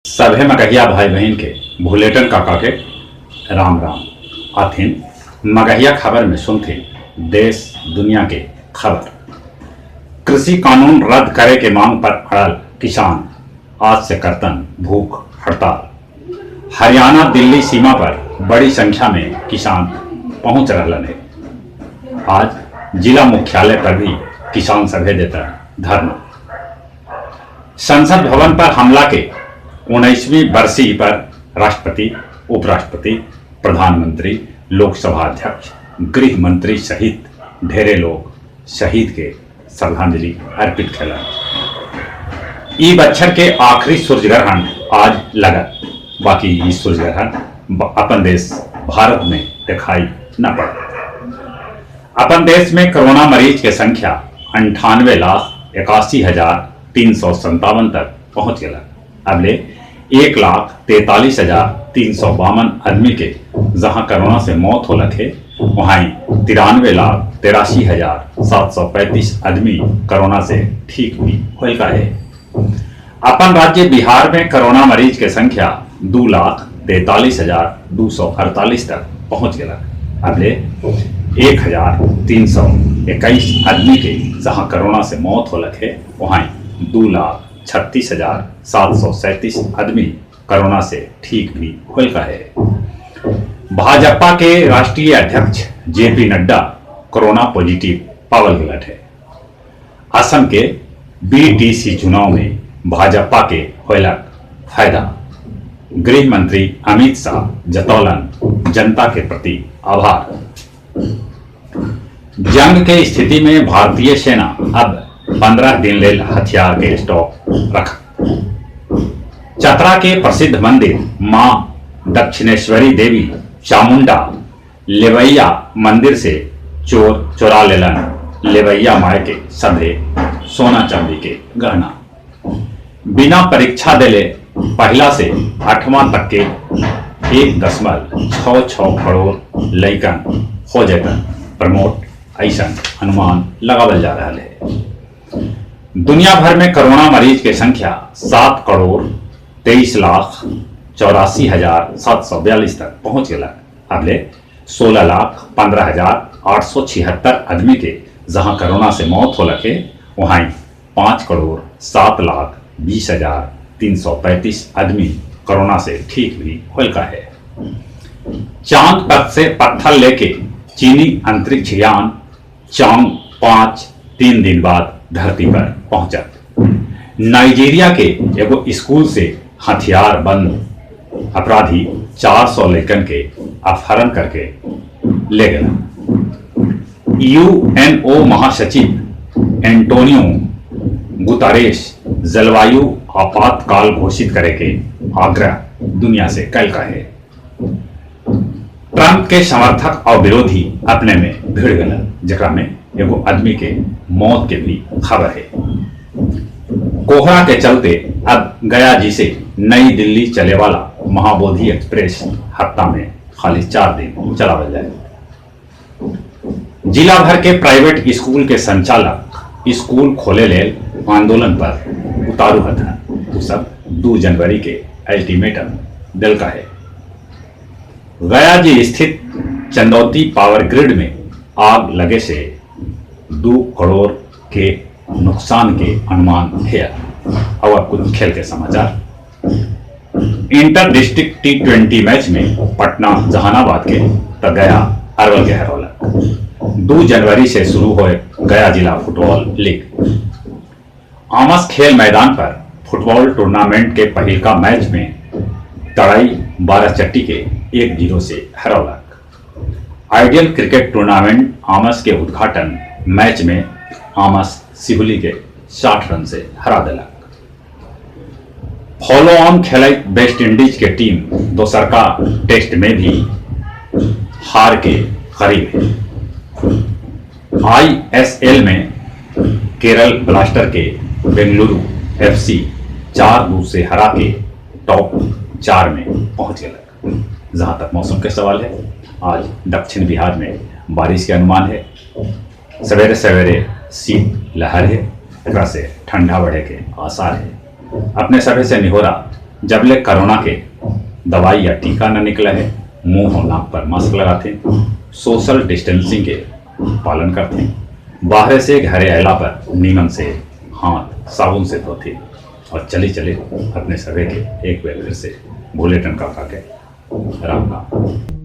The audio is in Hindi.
सभे मगहिया भाई बहन के भूलेटन काका के राम राम। आथिन मगहिया खबर में सुनते देश दुनिया के खबर। कृषि कानून रद्द करे के मांग पर अड़ल किसान आज से करतन भूख हड़ताल। हरियाणा दिल्ली सीमा पर बड़ी संख्या में किसान पहुंच रहलन है। आज जिला मुख्यालय पर भी किसान सभे देता धरना। संसद भवन पर हमला के 19वीं बरसी पर राष्ट्रपति, उपराष्ट्रपति, प्रधानमंत्री, लोकसभा अध्यक्ष, गृह मंत्री सहित ढेरे लोग शहीद के श्रद्धांजलि अर्पित कैलन। ई बच्छर के आखिरी सूर्यग्रहण आज लगत, बाकी ई सूर्यग्रहण अपन देश भारत में दिखाई न पड़ा। अपन देश में कोरोना मरीज की संख्या 98,81,357 तक पहुंच गया। अगले 1,43,352 आदमी के जहां कोरोना से मौत हो लगे, वहीं 93,83,735 आदमी कोरोना से ठीक भी होगा है। अपन राज्य बिहार में कोरोना मरीज की संख्या 2,43,248 तक पहुंच गया। अगले 1,321 आदमी के जहां कोरोना से मौत हो लगे, वहीं 2,36,737 आदमी कोरोना से ठीक भी होगा है। भाजपा के राष्ट्रीय अध्यक्ष जेपी नड्डा कोरोना पॉजिटिव पावल गलत है। असम के बीटीसी चुनाव में भाजपा के होलक फायदा। गृह मंत्री अमित शाह जतौलन जनता के प्रति आभार। जंग के स्थिति में भारतीय सेना अब 15 दिन ले हथियार के स्टॉक रख। चतरा के प्रसिद्ध मंदिर मां दक्षिणेश्वरी देवी चामुंडा लेवैया मंदिर से चोर चुरा लेलन लेवैया माय के सभे सोना चांदी के गहना। बिना परीक्षा दिले पहला से 8वां तक के 1.66 करोड़ लइकन हो जतन प्रमोट ऐसा अनुमान लगावल जा रहा है। दुनिया भर में कोरोना मरीज की संख्या 7,23,84,742 तक पहुंच गया। अगले 16,15,876 आदमी के जहां कोरोना से मौत हो लगे, वहीं 5,07,20,335 आदमी कोरोना से ठीक भी होगा है। चांद पर से पत्थर लेके चीनी अंतरिक्ष यान चांग 5 3 दिन बाद धरती पर पहुंचा। नाइजीरिया के एगो स्कूल से हथियार बंद अपराधी 400 लड़कन के अपहरण करके ले गए। यूएनओ महासचिव एंटोनियो गुतारेश जलवायु आपातकाल घोषित करे के आग्रह दुनिया से कल का है। ट्रंप के समर्थक और विरोधी अपने में भिड़ गए, जरा में एगो आदमी के मौत के भी खबर है। कोहरा के चलते अब गया जी से नई दिल्ली चले वाला महाबोधि एक्सप्रेस हफ्ता में खाली 4 दिन चलावल जाए। जिला भर के प्राइवेट स्कूल के संचालक स्कूल खोले ले आंदोलन पर उतारू हथन। तो सब 2 जनवरी के अल्टीमेटम दिल का है। गया जी स्थित चंदौती पावर ग्रिड में आग लगे से 2 करोड़ के नुकसान के अनुमान है। और कुछ खेल के समाचार। इंटर डिस्ट्रिक्ट T20 मैच में पटना जहानाबाद के तो गया अरवल के हरौलक। 2 जनवरी से शुरू हुए गया जिला फुटबॉल लीग। आमस खेल मैदान पर फुटबॉल टूर्नामेंट के पहल का मैच में तड़ाई 12 चट्टी के 1-0 से हरौलक। आइडियल क्रिकेट टूर्नामेंट आमस के उद्घाटन मैच में आमस सिहुली के 60 रन से हरा दिलक। फॉलो ऑन खेल वेस्ट इंडीज के टीम दोसरका टेस्ट में भी हार के करीब है। ISL में केरल ब्लास्टर के बेंगलुरु FC 4-2 से हरा के टॉप 4 में पहुंच गया। जहां तक मौसम के सवाल है, आज दक्षिण बिहार में बारिश के अनुमान है। सवेरे सवेरे शीत लहर है, से ठंडा बढ़े के आसार है। अपने सभे से निहोरा जबले कोरोना के दवाई या टीका न निकला है, मुंह और नाक पर मास्क लगाते, सोशल डिस्टेंसिंग के पालन करते, बाहर से घरे अला पर नीमन से हाथ साबुन से धोते और चले चले अपने सवे के एक बेर फिर से भोले टन काका के राम नाम।